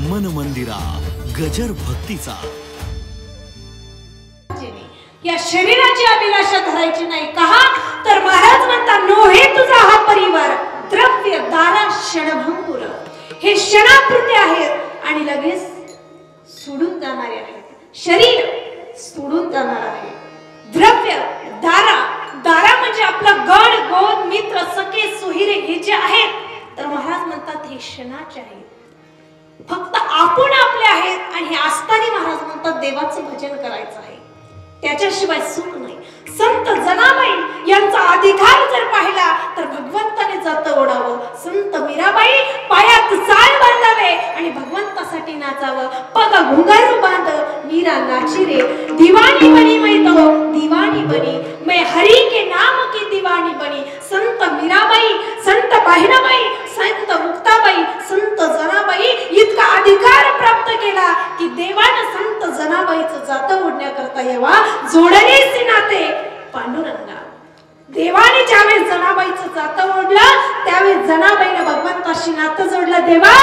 मन मंदिरा गजर भक्तीचा। या शरीराची अभिलाषा धरायची नाही का, तर महाराज म्हणतात नोहे तुझा हा परिवार द्रव्य दारा क्षणभंगुर। हे क्षणापुरते आहेत आणि लगेच सोडून जाणारे आहेत। शरीर सोडून जाणार आहे। द्रव्य दारा, दारा म्हणजे आपला गड गोद मित्र सखे सोहिरे हे जे आहेत, तर महाराज म्हणतात हे क्षणाचे आहेत, फक्त आपण आपले आहेत। आणि हे असताना महाराज म्हणतात देवाचं भजन करायचं आहे, त्याच्याशिवाय सुख नाही। संत जनाबाई यांचा अधिकार जर पाहिला तर भगवंताने जात ओढावं। संत मीराबाई पायात चाळ बांधावे आणि भगवंतासाठी नाचावं। पग घुंघरू बांध मीरा नाची रे, दीवानी बनी मैं तो दीवानी बनी, मैं हरि के नाम की दीवानी बनी। संत मीराबाई, संत बहिणाबाई, संत मुक्ताबाई, संत जनाबाई इतका अधिकार प्राप्त केला की देवानं संत जनाबाईचं जात ओढण्याकरता येवा जोडलेच नाते पांडुरंगा। देवाने ज्यावेळेस जनाबाईचं जात ओढलं त्यावेळेस जनाबाईने भगवंताशी नातं जोडलं। देवा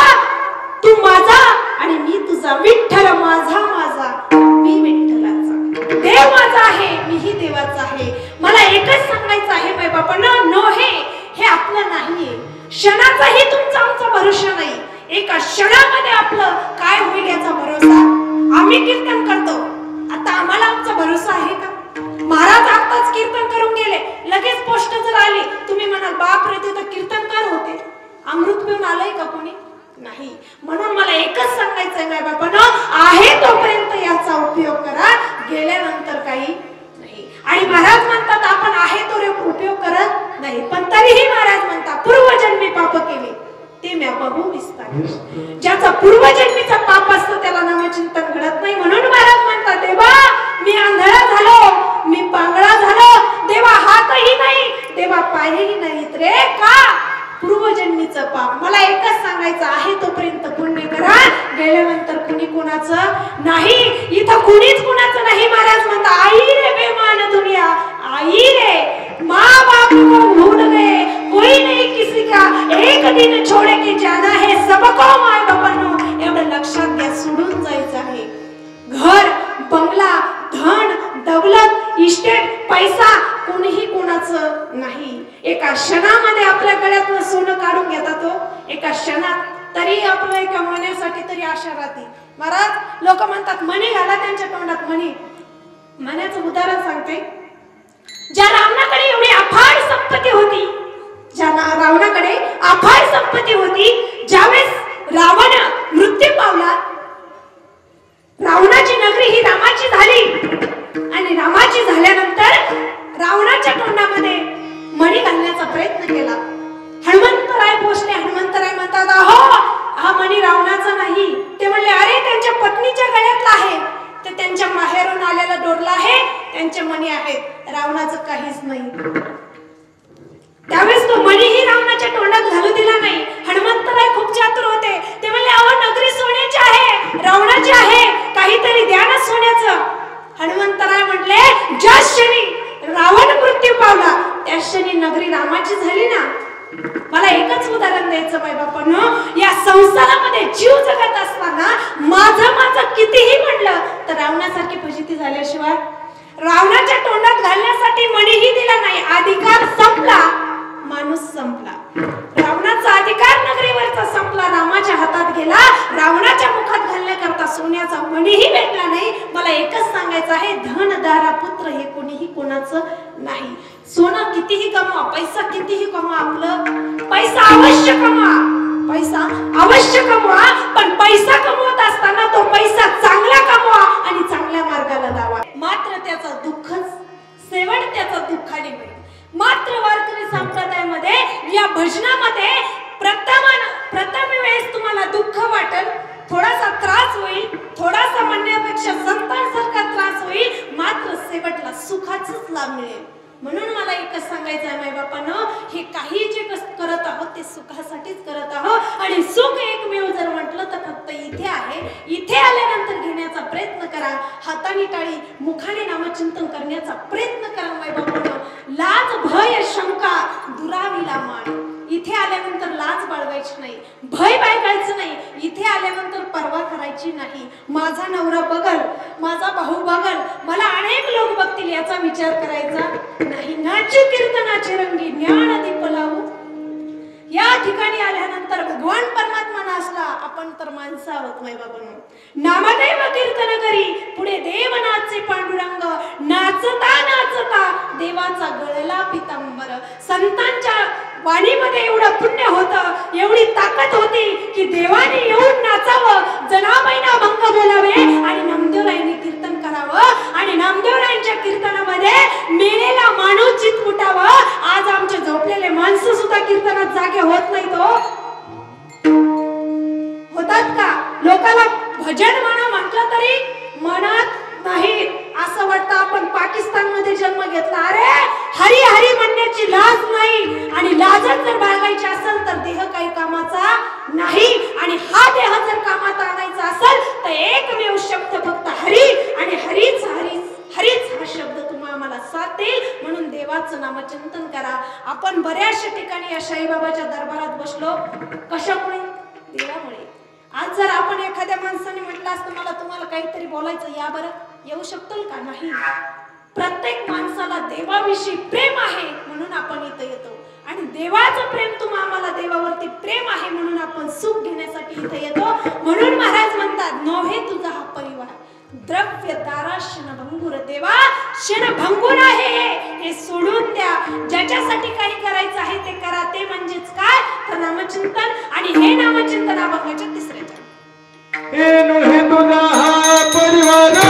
तू माझा आणि मी तुझा, विठ्ठल माझा माझा मी विठ्ठलाचा, देव माझा आहे मीही देवाचा आहे। मला एकच सांगायचं आहे बाई बापांना, नोहे हे आपलं नाहीये, क्षणाचाही तुमचा आमचा भरोसा नाही। एका क्षणामध्ये आपलं काय होईल याचा भरोसा। आम्ही कीर्तन करतो, आता आम्हाला आमचा भरोसा आहे का? महाराज आताच कीर्तन करून गेले, लगेच पोस्ट जर आली तुम्ही म्हणाल बाप रे ते तर कीर्तनकार होते, अमृत पिऊन आलंय का कोणी? नाही। म्हणून मला एकच सांगायचंय बाय बापांनो, आहे तोपर्यंत याचा उपयोग करा, गेल्यानंतर काही नाही। आणि महाराज म्हणतात आपण आहे तो उपयोग करत नाही, पण तरीही महाराज म्हणतात पूर्वजन्मी पाप केले ते म्या बहु विस्तार। ज्याचा पूर्वजन्मीचा पाप असतो त्याला नामचिंतन घडत नाही। म्हणून महाराज म्हणतात देवा मी आंधळा झालो, मी पांगळा झालो, देवा हातही नाही, देवा पायही नाहीत रे का? पूर्वजन्मीचं पाप। मला एकच सांगायचं आहे तोपर्यंत पुण्य करा, गेल्यानंतर कुणी कोणाचं नाही, इथं कुणीच कुणाचं नाही। महाराज म्हणतात आई रे बेमान दुनिया, आई रे माँ बाप को भूल गए, कोई नहीं किसी का एक दिन छोड़े के जाना है, सबको माय बापांनो एवढं लक्षात घ्या, सोडून जायचं आहे। घर बंगला धन दौलत इस्टेट पैसा कोणीही कोणाचं नाही। एका क्षणामध्ये आपल्या गळ्यातलं सोनं काढून घेतात तो, एका क्षणात। तरी आपलं कमवण्यासाठी तरी आशा राहते। महाराज लोक म्हणतात मणी घाला त्यांच्या तोंडात मणी। मण्याचं उदाहरण सांगते, ज्या रावणाकडे एवढी अफाट संपत्ती होती, ज्या रावणाकडे अफाट संपत्ती होती, ज्यावेळेस रावण मृत्यू पावला, रावणाची नगरी ही रामाची झाली आणि रामाची झाल्यानंतर रावणाच्या तोंडामध्ये मणी घालण्याचा प्रयत्न केला। हनुमंतराय पोचले, हनुमंतराय म्हणतात अहो हा मणी रावणाचा नाही। ते म्हणले अरे त्यांच्या पत्नीच्या गळ्यातला आहे, ते त्यांच्या माहेरून आलेला डोरला आहे, त्यांचे मणी आहेत, रावणाचं काहीच नाही। त्यावेळेस तो मणीही रावणाच्या तोंडात घालू दिला नाही। हनुमंतराय खूप चातुर होते, ते म्हणले अहो नगरी सोन्याची आहे, रावणाची आहे, काहीतरी द्या ना सोन्याचं। हनुमंतराय म्हटले ज्या क्षणी रावण मृत्यू पावला त्या क्षणी नगरी रामाची झाली ना। मला एकच उदाहरण द्यायचं बाई बापांनो, या संसारामध्ये जीव जगत असताना माझं माझं कितीही म्हणलं तर रावणासारखी फजिती झाल्याशिवाय, रावणाच्या तोंडात घालण्यासाठी मणीही दिला नाही, अधिकार संपला, माणूस संपला। रावणाचा अधिकार नगरीवरचा संपला, रामाच्या हातात गेला, रावणाच्या मुखात घालण्याकरता सोन्याचा मणीही भेटला नाही। मला एकच सांगायचं आहे धन दारा पुत्र हे कोणीही कोणाचं नाही। सोनं कितीही कमवा, पैसा कितीही कमवा, आपलं पैसा अवश्य कमवा, पैसा अवश्य कमवा, पण पैसा कमवत असताना तो पैसा चांगला कमवा आणि चांगल्या मार्गाला लावा। मात्र त्याचा दुःखच शेवट त्याचा दुःखाने होईल। मात्र वारकरी संप्रदायामध्ये या भजनामध्ये प्रथम वेळेस तुम्हाला दुःख वाटेल, थोडासा त्रास होईल, थोडासा म्हणण्यापेक्षा संतांसारखा त्रास होईल, मात्र शेवटला सुखाचाच लाभ मिळेल। म्हणून मला एकच सांगायचं आहे माय बापांनो, हे काही जे करत आहोत ते सुखासाठीच करत आहोत आणि सुख एकमेव जर म्हटलं तर फक्त इथे आहे। इथे आल्यानंतर घेण्याचा प्रयत्न करा, हाताने टाळी मुखाने नामचिंतन करण्याचा प्रयत्न करा माय बापांनो। लाज भय शंका दुरावीला मान, इथे आल्यानंतर लाज बाळगायची नाही, भय बाळगायचं नाही, इथे आल्यानंतर परवा माझा नवरा बघल, माझा भाऊ बघल, मला अनेक लोक बघतील याचा विचार करायचा नाही. नाचू कीर्तनाचे रंगी ज्ञान दीप लावू. या ठिकाणी आल्यानंतर भगवान परमात्मा नाचला, आपण तर माणसं आहोत माय बाबांनो. नामदेव कीर्तन करी पुढे देव नाचे पांडुरंग. नाचता नाचता देवाचा गळला पितांबर. संतांच्या वाणीमध्ये एवढं पुण्य होतं, एवढी ताकद होती की देवाने येऊन नाचावं, जनाबाईंना भंग बोलावे आणि नामदेवरायांनी कीर्तन करावं. आणि नामदेवरायांच्या कीर्तनामध्ये मेलेला माणूस चित उठावा. आज आमचे झोपलेले माणसं सुद्धा कीर्तनात जागे होत नाहीत हो. होतात का? लोकांना भजन म्हणा म्हटलं तरी म्हणत नाही. असं वाटतं आपण पाकिस्तान मध्ये जन्म घेतला. अरे हरी हरी म्हणण्याची लाज नाही, आणि लाजच जर बाळगायची असेल तर देह काही कामाचा नाही. आणि हा देह जर कामात आणायचा असेल तर एकमेव शब्द फक्त हरी, आणि हरीच हरीच हरीच हा शब्द तुम्हाला आम्हाला साथ देईल. म्हणून देवाचं नामचिंतन करा. आपण बऱ्याचशा ठिकाणी या साईबाबाच्या दरबारात बसलो. कशामुळे? देवामुळे. आज जर आपण एखाद्या माणसाने म्हटलं असतं मला तुम्हाला काहीतरी बोलायचं, या बरं, येऊ शकतो का? नाही. प्रत्येक माणसाला देवाविषयी प्रेम आहे म्हणून आपण इथं येतो, आणि देवाचं प्रेम तुम्हाला आम्हाला देवावरती प्रेम आहे म्हणून आपण सुख घेण्यासाठी इथं येतो. म्हणून महाराज म्हणतात नोहे तुझा हा परिवार द्रव्य दारा क्षणभंगुर. देवा क्षणभंगुर आहे, हे सोडून द्या. ज्याच्यासाठी काही करायचं आहे ते करा. ते म्हणजेच काय? तर नामचिंतन. आणि हे नामचिंतन अभंगाच्या तिसऱ्या हे नोहे तुझा हा परिवार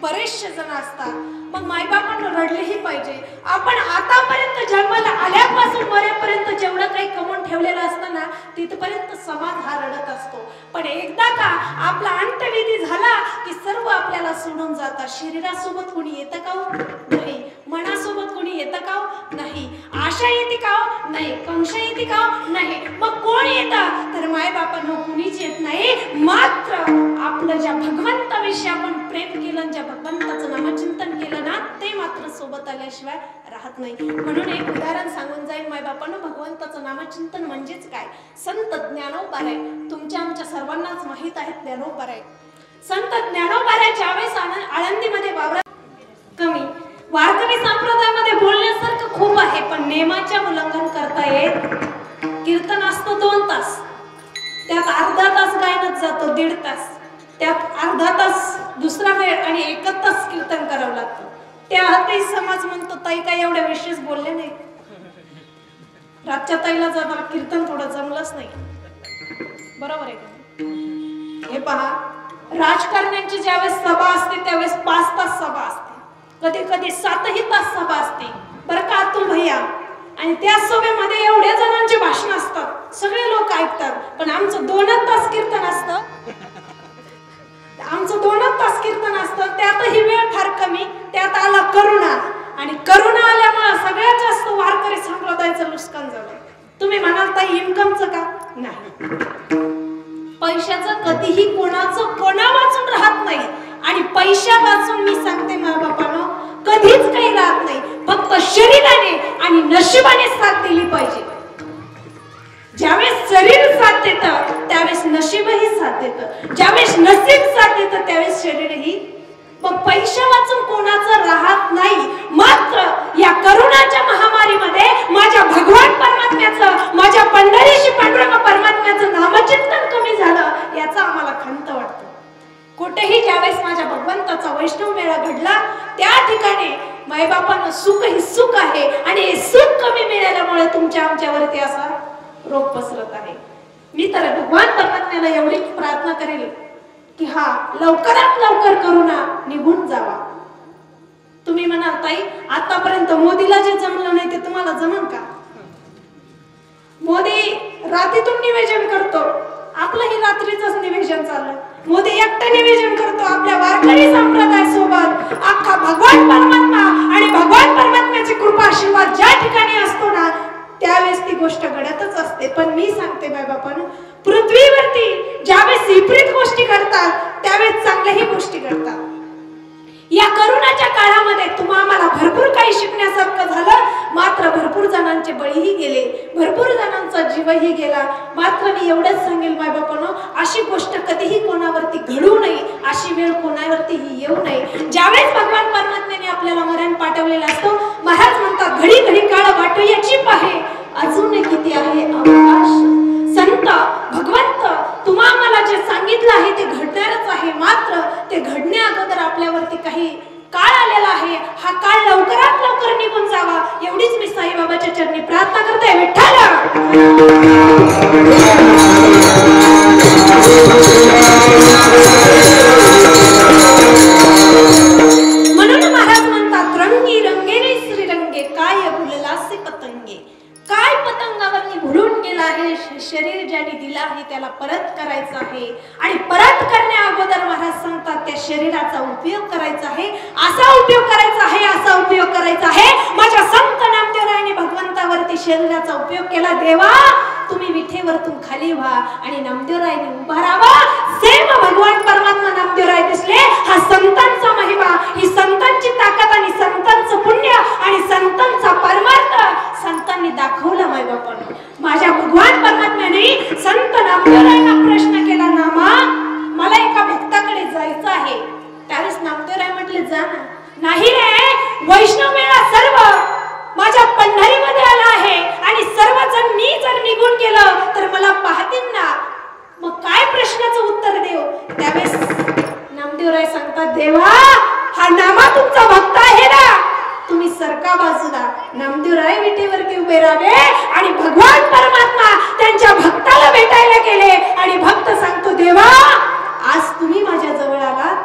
बरेचसे जण असतात. मग मायबापांना रडलेही पाहिजे. आपण आतापर्यंत जन्माला आल्यापासून मरेपर्यंत जेवढं काही कमवून ठेवलेलं असतं ना, तिथपर्यंत समाज हा रडत असतो. पण एकदा का आपला अंत्यविधी झाला की सर्व आपल्याला सोडून जातात. शरीरासोबत कोणी येतं का? नाही. मनासोबत कोणी येतं का? नाही. आशा येते का? नाही. कंशा येते का? नाही. मग कोण येतं? तर मायबापांना कोणीच येत नाही. मात्र आपलं ज्या भगवंताविषयी आपण प्रेम केलं, ज्या भगवंताचं नामचिंतन केलं ना, ते मात्र सोबत आल्याशिवाय राहत नाही. म्हणून एक उदाहरण सांगून जाईल मायबापांनो. भगवंताचं नामचिंतन म्हणजेच काय? संत ज्ञानोबाराय तुमच्या आमच्या सर्वांनाच माहित आहे. ज्ञानोबाराय संत ज्ञानोबाराय ज्यावेळेस आळंदीमध्ये वावरत, कमी वारकरी संप्रदायामध्ये बोलण्यासारखं खूप आहे. आहे, पण नेमाच्या उल्लंघन करता येत. कीर्तन असतं 2 तास, त्यात अर्धा तास गायनात जातो, 1.5 तास, त्यात अर्धा तास दुसरा वेळ आणि 1 तास कीर्तन करावं लागतं. त्यातही समाज म्हणतो ताई काय एवढ्या विशेष बोलले नाही. रातच्या ताईला जरा कीर्तन थोडं जमलंच नाही, बरोबर आहे का? हे पहा, राजकारण्यांची ज्यावेळेस सभा असते त्यावेळेस 5 तास सभा असते, कधी कधी 7ही तास सभा असते, बरं का अतुल भैया. आणि त्या सभेमध्ये एवढ्या जणांची भाषण असतात, सगळे लोक ऐकतात, पण आमचं 2 तास कीर्तन असतं. आमचं 2 तास कीर्तन असतं, त्यातही वेळ फार कमी. त्यात आला करुणा, आणि करुणा आल्यामुळे सगळ्यात जास्त वारकरी संप्रदायाचं नुकसान झालं. तुम्ही म्हणाल ताई इन्कमचं का? नाही, पैशाचं कधीही कोणाचं कोणा वाचून राहत नाही. आणि पैशा वाचून मी सांगते मायबापानं कधीच काही राहत नाही. फक्त शरीराने आणि नशिबाने साथ दिली पाहिजे. ज्यावेळेस शरीर साथ देतं त्यावेळेस नशीबही साथ देतं, ज्यावेळेस नशीब साथ देतं त्यावेळेस शरीरही. मग पैशा वाचून कोणाचं राहत नाही. मात्र या करोनाच्या महामारीमध्ये माझ्या भगवान परमात्म्याचं, माझ्या पंढरीशी पांडुरंग परमात्म्याचं नामचिंतन कमी झालं याचा आम्हाला खंत वाटतो. कुठेही ज्यावेळेस माझ्या भगवंताचा वैष्णव मेळा घडला त्या ठिकाणी मायबापांना सुख ही सुख आहे, आणि हे सुख कमी मिळाल्यामुळे तुमच्या आमच्यावरती असा रोग पसरत आहे. मी तर भगवान परमात्म्याला एवढी प्रार्थना करेल की हा लवकरात लवकर करोना निघून जावा. तुम्ही म्हणाल ताई आतापर्यंत मोदीला जे जमलं नाही ते तुम्हाला जमन का? मोदी रात्रीतून निवेदन करतो, आपलंही रात्रीच निवेदन चाललं. मोदी एकटं निवेदन करतो आपल्या वारकरी संप्रदाय सोबत. अख्खा भगवान परमात्मा आणि भगवान परमात्म्याची कृपा आशीर्वाद ज्या ठिकाणी असतो ना त्यावेळेस ती गोष्ट घडतच असते. पण मी सांगते बायबापण, पृथ्वीवरती ज्यावेळेस विपरीत गोष्टी घडतात त्यावेळेस चांगल्याही गोष्टी घडतात. या करोनाच्या काळामध्ये तुम्हाला भरपूर काही शिकण्यासारखं झालं, मात्र भरपूर जणांचे बळीही गेले, भरपूर जणांचा जीवही गेला. मात्र मी एवढंच सांगेल मायबापानो, अशी गोष्ट कधीही कोणावरती घडू नये, अशी वेळ कोणावरतीही येऊ नये. ज्यावेळेस भगवान परमात्म्याने आपल्याला मरण पाठवलेला असतो, महाराज म्हणतात घडी घडी काळ वाटू याची पाहे, अजून किती आहे अवकाश. संत भगवंत तुम्हा मला जे सांगितलं आहे ते घडणारच आहे, मात्र ते घडण्या अगोदर आपल्यावरती काही काळ आलेला आहे. हा काळ लवकरात लवकर निघून जावा एवढीच मी साईबाबाच्या चरणी प्रार्थना करते. विठ्ठल म्हणून महाराज म्हणतात रंगी रंगेने श्रीरंगे काय भुललासे पतंगे. काय पतंगावरनी भुलून गेला आहे, शरीर ज्याने दिला आहे त्याला परत करायचं आहे. आणि परत करण्या अगोदर महाराज सांगतात त्या शरीराचा उपयोग करायचा आहे, असा उपयोग करायचा आहे, असा उपयोग करायचा आहे. माझ्या संत नामदेवरायाने भगवंतावरती शरीराचा उपयोग केला. देवा तुम्ही विठेवरतून खाली व्हा आणि नामदेवरायाने उभा राहा. सेम भगवान परमात्मा नामदेवराय दिसले. हा संतांचा महिमा, ही संतांची ताकद आणि संतांचं पुण्य आणि संतांचा परमार्थ संतांनी दाखवला. मायबापांनो, माझ्या भगवान परमात्म्याने संत नामदेवरायांना प्रश्न केला, नामा मला एका भक्ताकडे जायचं आहे. त्यावेळेस नामदेवराय म्हटले जा ना. नाही रे, वैष्णव मेळा सर्व माझ्या पंढरीमध्ये आला आहे आणि सर्वजण मी जर निघून गेलं तर मला पाहतील ना, मग काय प्रश्नाचं उत्तर देऊ. त्यावेळेस नामदेवराय सांगतात देवा हा नामा तुमचा भक्त आहे ना, तुम्ही सरका बाजूला. नामदेवराय विटेवरती उभे राहावे आणि भगवान परमात्मा त्यांच्या भक्ताला भेटायला गेले. आणि भक्त सांगतो देवा आज तुम्ही माझ्या जवळ आलात,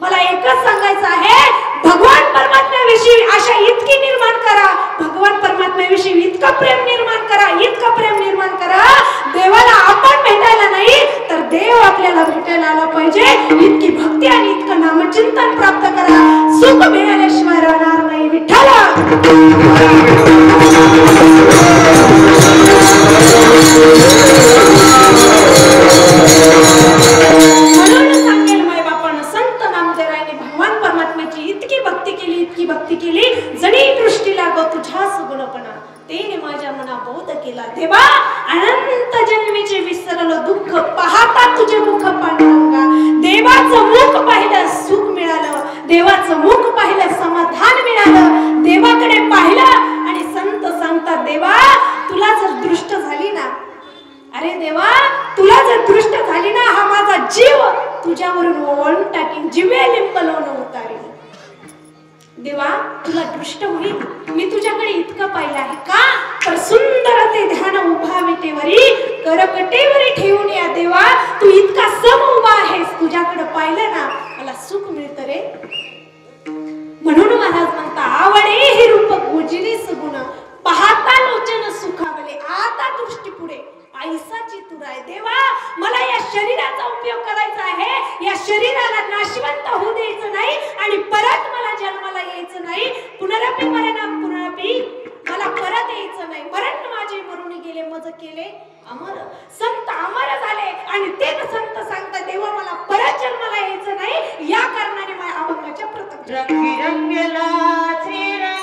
मला एकच सांगायचं आहे, भगवान परमात्म्याविषयी आशा इतकी निर्माण करा, भगवान परमात्म्याविषयी इतकं प्रेम निर्माण करा, इतकं प्रेम निर्माण करा, देवाला आपण भेटायला नाही तर देव आपल्याला भेटायला आला पाहिजे. इतकी भक्ती आणि इतकं नामचिंतन प्राप्त करा, सुख मिळाल्याशिवाय राहणार नाही. विठ्ठल म्हणून सांगेल मायबापानं, संत नामदेवरायाने भगवान परमात्म्याची इतकी भक्ती केली, इतकी भक्ती केली, जणी दृष्टी लागो तुझ्या सुगुणपणा, तेने माझ्या मना बोध केला. देवा अनंत जन्मीचे विसरलो दुःख, पाहता तुझे मुख पांडुरंगा. देवाचं मुख पाहिलं सुख मिळालं, देवाचं मुख पाहिलं समाधान मिळालं. देवाकडे पाहिलं आणि संत तुझ्यावरून ओवाळून टाकीन, जिवे लिंबलवून उतारीन. देवा तुला दृष्ट होईल, मी तुझ्याकडे इतकं पाहिलं आहे का? तर सुंदर ते ध्यान उभा विटेवरी करकटेवरी ठेवून या देवा, तू इतका सम उभा आहेस, तुझ्याकडे पाहिलं ना मला सुख मिळतं रे. म्हणून महाराज म्हणता आवडे हे रूप गोजिरी सगुण, पाहता लोचन सुखावले, आता दृष्टी पुढे ऐसाची तुराय. देवा मला या शरीराचा उपयोग करायचा आहे, या शरीराला नाशवंत होऊ द्यायचं नाही आणि परत मला जन्माला यायचं नाही. पुनरपि मरणम पुनरपि, मला परत यायचं नाही. मरण माझे मरून गेले, मज केले अमर. संत अमर झाले आणि ते संत सांगतात देवा मला परत जन्माला यायचं नाही, या कारणाने माझ्या अभंगाच्या प्रथम रंगी रंगला श्रीरंग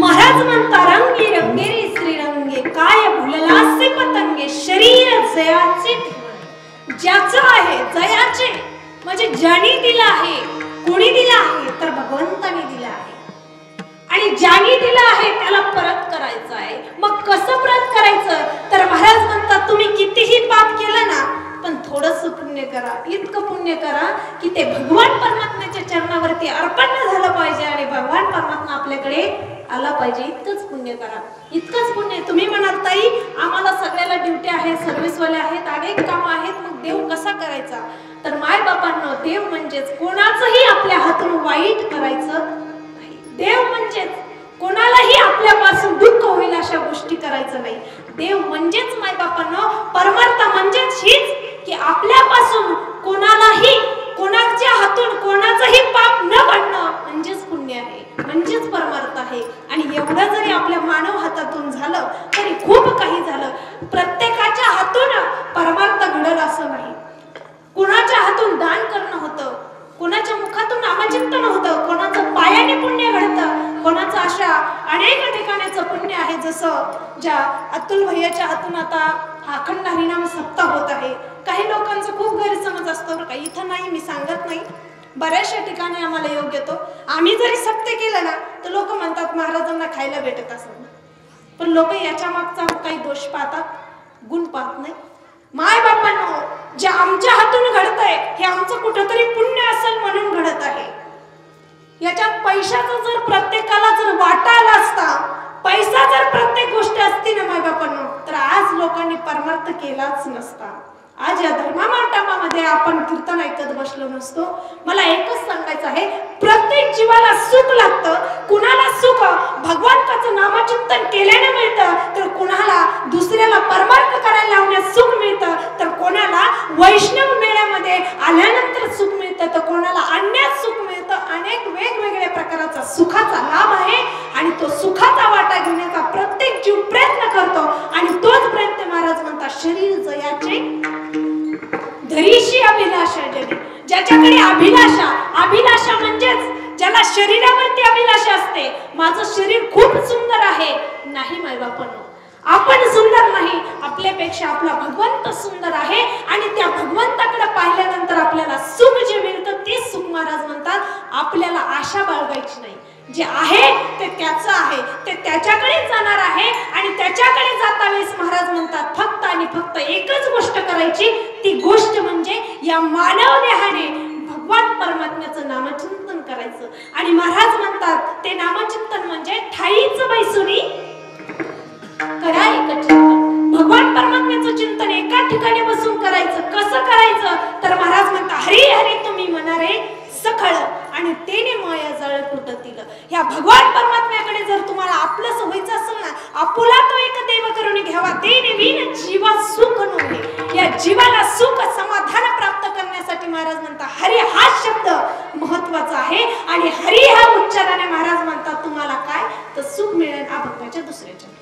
महाराज म्हणता रंगी रंगेरी श्रीरंगे, काय भुललासे पतंगे, शरीर जयाचे ज्याचं आहे जयाचे, म्हणजे ज्याने दिला आहे. कोणी दिला आहे तर भगवंताने दिला आहे, आणि ज्याने दिला आहे त्याला परत करायचं आहे. मग कसं परत करायचं? तर महाराज म्हणतात तुम्ही कितीही पाप केलं ना, पण थोडंसं पुण्य करा, इतकं पुण्य करा की ते भगवान परमात्म्याच्या चरणावरती अर्पण झालं पाहिजे आणि भगवान परमात्मा आपल्याकडे आला पाहिजे. इतकंच पुण्य करा, इतकंच पुण्य. तुम्ही म्हणाल ताई आम्हाला सगळ्याला ड्युटी आहेत, सर्व्हिसवाले आहेत, अनेक कामं आहेत, मग देव कसा करायचा? तर माय बापांनो, देव म्हणजेच कोणाचंही आपल्या हातून वाईट करायचं नाही. देव म्हणजेच कोणालाही आपल्यापासून दुःख होईल अशा गोष्टी करायचं नाही. देव म्हणजेच माय बापांनो परमार्थ म्हणजेच हीच की आपल्यापासून कोणालाही कोणाच्या हातून कोणाचंही पाप न घडणं म्हणजेच पुण्य आहे, म्हणजेच परमार्थ आहे. आणि एवढं जरी आपल्या मानव हातातून झालं तरी खूप काही झालं. प्रत्येकाच्या हातून परमार्थ घडलं असं नाही. कोणाच्या हातून दान करणं होतं, कोणाच्या मुखातून नामचिंतन होतं, कोणाचं पायाने पुण्य घडतं, कोणाचं अशा अनेक ठिकाणाचं पुण्य आहे. जसं ज्या अतुल भैयाच्या हातून आता अखंड हरिनाम सप्ताह होत आहे. काही लोकांचं खूप गैरसमज असतो, काही इथं नाही, मी सांगत नाही, बऱ्याचशा ठिकाणी आम्हाला योग येतो. आम्ही जरी सत्य केलं ना तर लोक म्हणतात महाराजांना खायला भेटत असं, पण लोक याच्या मागचा काही दोष पाहतात, गुण पाहत नाही. माय बापांनो, जे आमच्या हातून घडतंय हे आमचं कुठंतरी पुण्य असेल म्हणून घडत आहे. याच्यात पैशाचा जर प्रत्येकाला जर वाटा आला असता, पैसा जर प्रत्येक गोष्ट असती ना माय बापांनो, तर आज लोकांनी परमार्थ केलाच नसता. आज या धर्मामाटामध्ये आपण कीर्तन ऐकत बसलो नसतो. मला एकच सांगायचं आहे, प्रत्येक जीवाला सुख लागतं. कुणाला सुख भगवंताचं नामचिंतन केल्याने मिळतं, तर कुणाला दुसऱ्याला परमार्थ करायला लावण्यात सुख मिळतं, तर कोणाला वैष्णव मेळ्यामध्ये आल्यानंतर सुख मिळतं, तर कोणाला आणण्यात सुख मिळतं. अनेक वेगवेगळ्या प्रकारचा सुखाचा लाभ आहे आणि तो सुखाचा वाटा घेण्याचा प्रत्येक जीव प्रयत्न करतो. आणि तोच प्रयत्न महाराज म्हणतात शरीर जयाचे धरीशी अभिलाषा जगी. ज्याच्याकडे अभिलाषा, अभिलाषा म्हणजेच ज्याला शरीरावरती अभिलाषा असते, माझं शरीर खूप सुंदर आहे, नाही माय बापांनो, आपण सुंदर नाही, आपल्यापेक्षा आपला भगवंत सुंदर आहे. आणि त्या भगवंताकडे पाहिल्यानंतर आपल्याला सुख जे मिळतं ते सुख महाराज म्हणतात आपल्याला आशा बाळगायची नाही. जे आहे ते त्याचं आहे, ते त्याच्याकडे जाणार आहे. आणि त्याच्याकडे जाता वेळेस महाराज म्हणतात फक्त आणि फक्त एकच गोष्ट करायची, ती गोष्ट म्हणजे या मानव देहाने भगवान परमात्म्याचं नामचिंतन करायचं. आणि महाराज म्हणतात ते नामचिंतन म्हणजे ठाईच बैसुनी करा एक चिंतन. भगवान परमात्म्याचं चिंतन एका ठिकाणी बसून करायचं. कसं करायचं? तर महाराज म्हणतात हरी हरी तुम्ही म्हणारे सखळ आणि तेने माया जळ तुटतील. या भगवान परमात्म्याकडे जर तुम्हाला आपलंच व्हायचं असेल ना, आपुला तो एक देव करून घ्यावा, तेने विन जीवा सुख नव्हे. या जीवाला सुख समाधान प्राप्त करण्यासाठी महाराज म्हणतात हरी हा शब्द महत्वाचा आहे. आणि हरी हा उच्चाराने महाराज म्हणतात तुम्हाला काय तर सुख मिळेल. अभंगाच्या दुसऱ्याच्या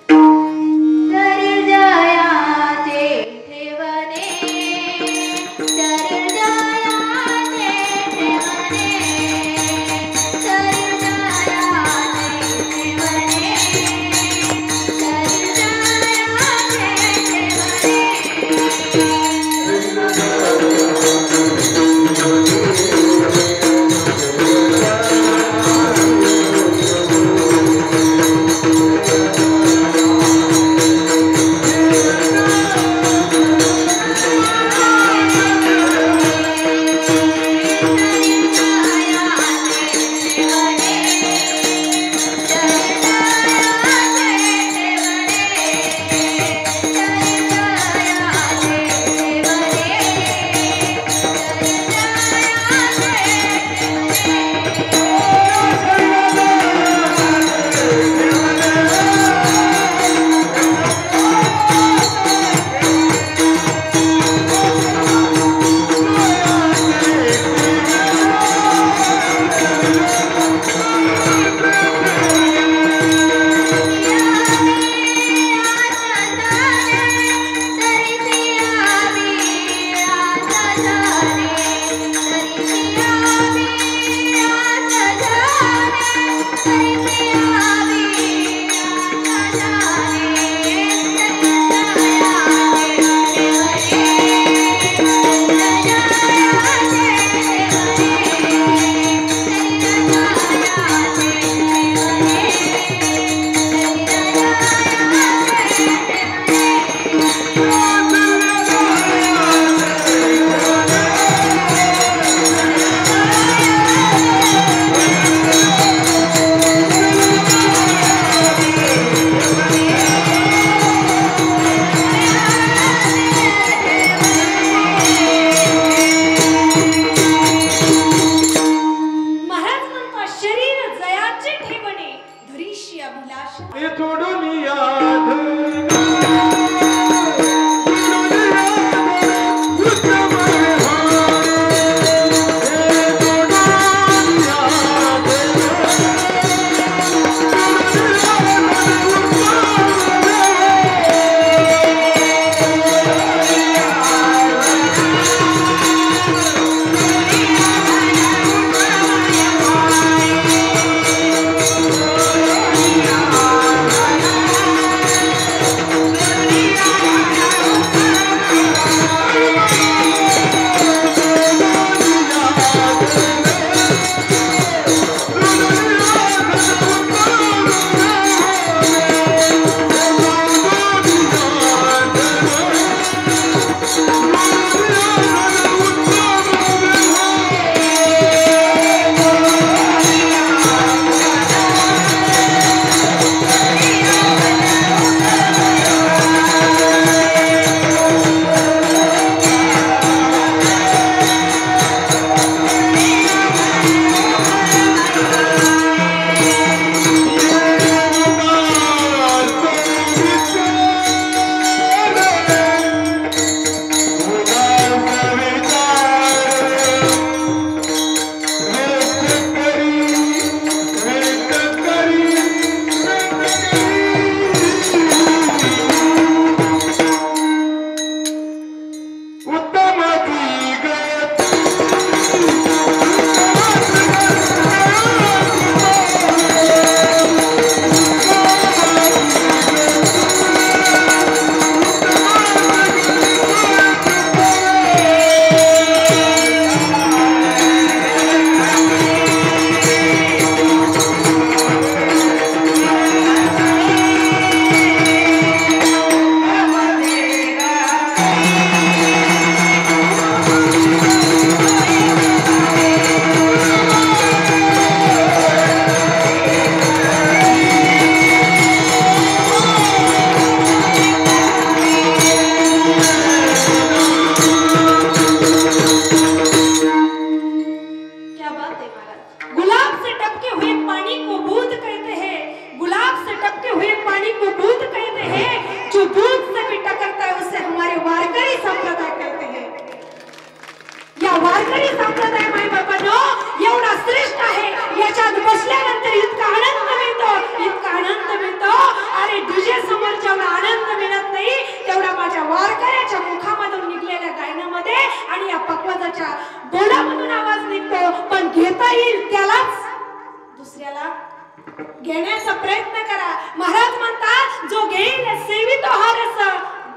टपके हुए पानी को बूंद कहते हैं, गुलाब से टपके हुए पानी को बूंद कहते हैं, जो बूंद से भी टकरता है उसे हमारे वारकरी संप्रदाय कहते हैं। या वारकरी संप्रदाय माय बाबांनो एवढा श्रेष्ठ आहे, याच्यात बसल्यानंतर इतका आनंद मिळतो, इतका आनंद मिळतो. अरे तुझ्या समोर जेवढा आनंद मिळत नाही तेवढा माझ्या वारकऱ्याच्या मुखामधून निघलेल्या गायनामध्ये आणि या पकवाजाच्या बोलामधून आवाज निघतो. पण घेता येईल त्यालाच दुसऱ्याला घेण्याचा प्रयत्न करा. महाराज म्हणतात जो घेईल सेवितो हा रस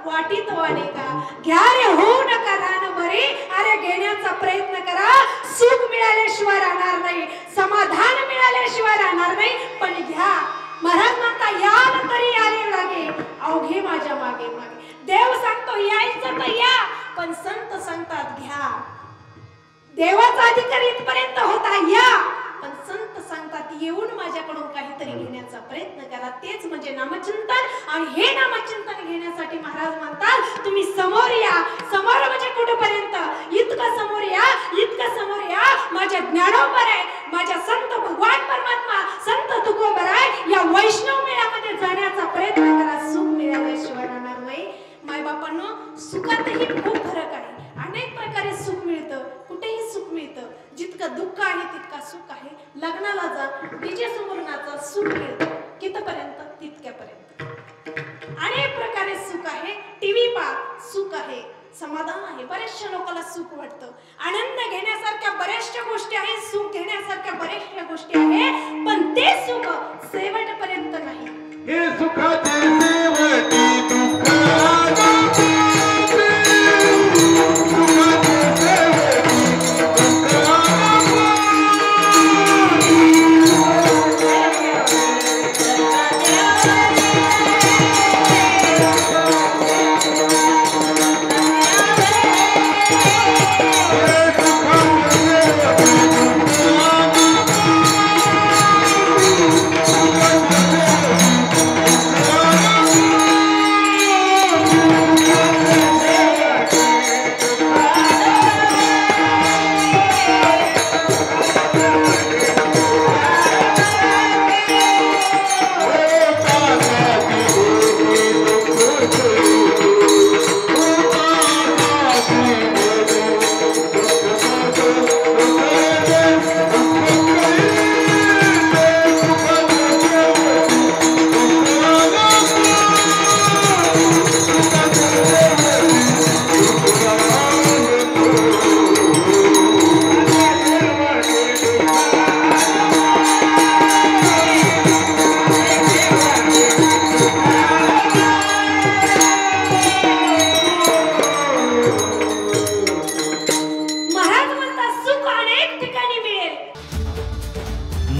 वाटीत वाढे का, घ्या रे होऊ नका रान बरे. अरे घेण्याचा प्रयत्न करा, सुख मिळाल्याशिवाय राहणार नाही, समाधान मिळाल्याशिवाय राहणार नाही, पण घ्या. महाराज म्हणता याल तरी याले लागे, अवघे माझ्या मागे मागे. देव सांगतो यायचं तर या, पण संत सांगतात घ्या. देवाचा अधिकार इथपर्यंत होता या, पण संत सांगतात येऊन माझ्याकडून काहीतरी घेण्याचा प्रयत्न करा. तेच म्हणजे नामचिंतन. आणि हे नामचिंतन घेण्यासाठी महाराज म्हणतात तुम्ही समोर या. समोर म्हणजे कुठपर्यंत? इतकं समोर या, इतकं समोर या. माझ्या ज्ञानोबर आहे, माझ्या संत भगवान परमात्मा संत तुकोबराय या वैष्णव मेळ्यामध्ये जाण्याचा प्रयत्न करा. सुख मिळाल्याशिवाय राहणार नाही. माय बापांनो सुखातही खूप फरक आहे. अनेक प्रकारे सुख मिळतं, कुठेही सुख मिळतं. जितकं दुःख आहे तितका सुख आहे. लग्नाला जा, डीजे समोर नाचा, सुख मिळतं. कितपर्यंत? तितक्यापर्यंत. अनेक प्रकारे सुख आहे. टीव्ही पहा, सुख आहे, समाधान आहे. बरेचशा लोकांना सुख वाटतं. आनंद घेण्यासारख्या बऱ्याचशा गोष्टी आहेत, सुख घेण्यासारख्या बऱ्याचशा गोष्टी आहेत, पण ते सुख शेवटपर्यंत नाही. हे सुखाचे शेवटी दुःख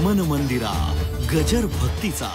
मन मंदिरा गजर भक्तीचा.